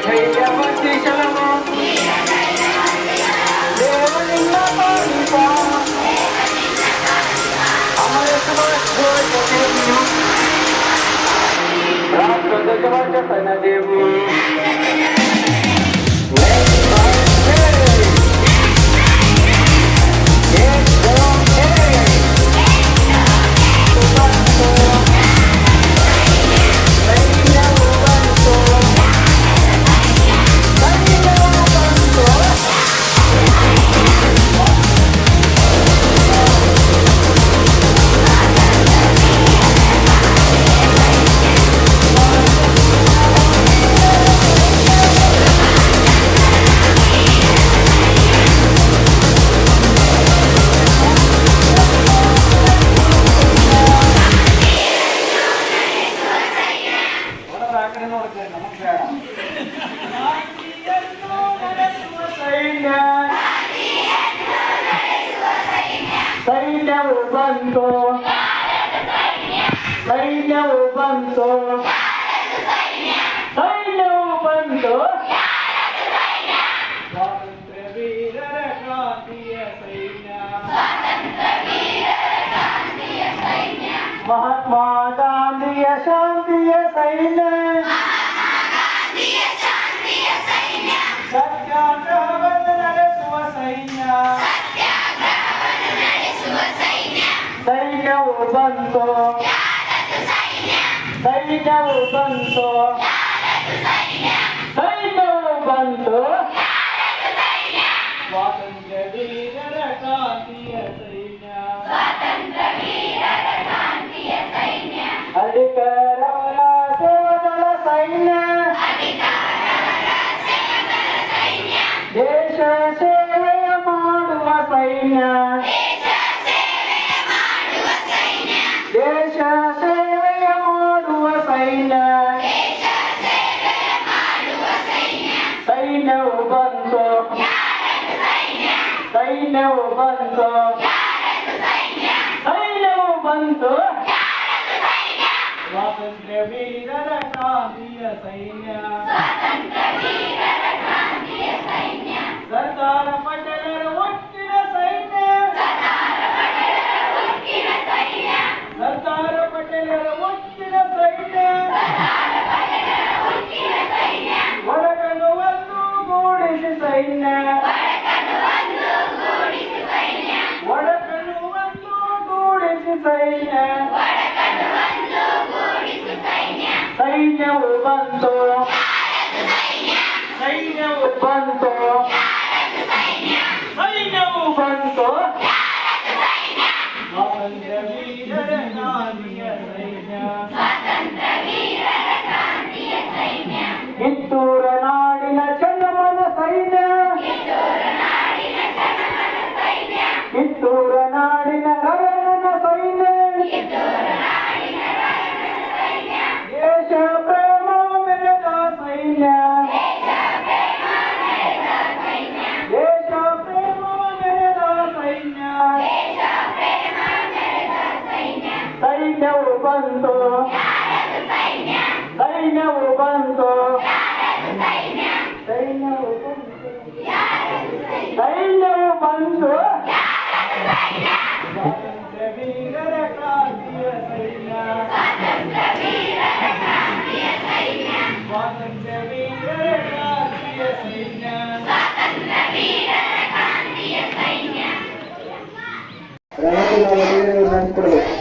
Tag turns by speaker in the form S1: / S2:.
S1: ಧೈರ್ಯವಂತಿ ಶರಣು ದೇವನಿಂದ ಪಾಲಿಪ ಅಮರ ಸುಭಾಷಿತೇನು ರಾಷ್ಟ್ರದ ಜಪನ ದೇವು ಸೈನ್ಯವು ಬಂತು ಸೈನ್ಯವು ಬಂತು ಸೈನ್ಯವು ಬಂತು ಸ್ವಾತಂತ್ರ್ಯ ವೀರರ ಕ್ರಾಂತಿಯ ಸೈನ್ಯ ಮಹಾತ್ಮ ಗಾಂಧಿಯ ಶಾಂತಿಯ ಸೈನ್ಯ ಸತ್ಯಾಗ್ರಹವನ್ನು ನಡೆಸುವ ಸೈನ್ಯ ಸೈನ್ಯವು ಬಂತು ಸೈನ್ಯವು ಬಂತು ಸೈನ್ಯವು ಬಂತು ಸ್ವಾತಂತ್ರ್ಯ ವೀರರ ಕ್ರಾಂತಿಯ ಸೈನ್ಯ ಅಧಿಕಾರವರ ಸೇವಕರ ಸೈನ್ಯ ದೇಶ ಸೇವೆಯ ಮಾಡುವ ಸೈನ್ಯ ದೇಶ ಸೇವೆಯ ಮಾಡುವ ಸೈನ್ಯ ಸೈನ್ಯವು ಬಂತು ಸೈನ್ಯವು ಬಂತು ಸೈನ್ಯವು ಬಂತು ಸ್ವಾತಂತ್ರ್ಯ ವೀರರ ಕ್ರಾಂತಿಯ ಸೈನ್ಯ ಸರ್ದಾರ ಪಟೇಲರ ಒಟ್ಟಿನ ಸೈನ್ಯ ಸರ್ದಾರ ಪಟೇಲರ ಒಟ್ಟಿನ ಸೈನ್ಯ ಒಳಗನ್ನು ಒಂದು ಗೂಡಿಸಿ ಸೈನ್ಯ ಒಳಗನ್ನು ಒಂದು ಗೂಡಿಸಿ ಸೈನ್ಯ ಸೈನ್ಯವು ಬಂತು ಸೈನ್ಯವು ಬಂತು ಸೈನ್ಯವು ಬಂತು ಸ್ವಾತಂತ್ರ್ಯ ವೀರರ ಕ್ರಾಂತಿಯ ಸೈನ್ಯ ಕಿತ್ತೂರ ನಾಡಿನ ಚೆನ್ನಮ್ಮನ ಸೈನ್ಯ ಕಿತ್ತೂರ ನಾಡಿನ ರವಣನ ಸೈನ್ಯ ದೇಶ ಪ್ರೇಮ ಮೆರೆದ ಸೈನ್ಯ ದೇಶ ಪ್ರೇಮ ಮೆರೆದ ಸೈನ್ಯ ಸೈನ್ಯವು ಬಂತು ಸೈನ್ಯವು ಬಂತು ಸೈನ್ಯವು ಬಂತು ಸೈನ್ಯವು ಬಂತು ಸ್ವಾತಂತ್ರ್ಯ ವೀರರ ಕ್ರಾಂತಿಯ ಸೈನ್ಯ ಸ್ವಾತಂತ್ರ್ಯ ವೀರರ ಕ್ರಾಂತಿಯ ಸೈನ್ಯ ನೆನ್ಸ್ಕೊಡ್ಬೇಕು.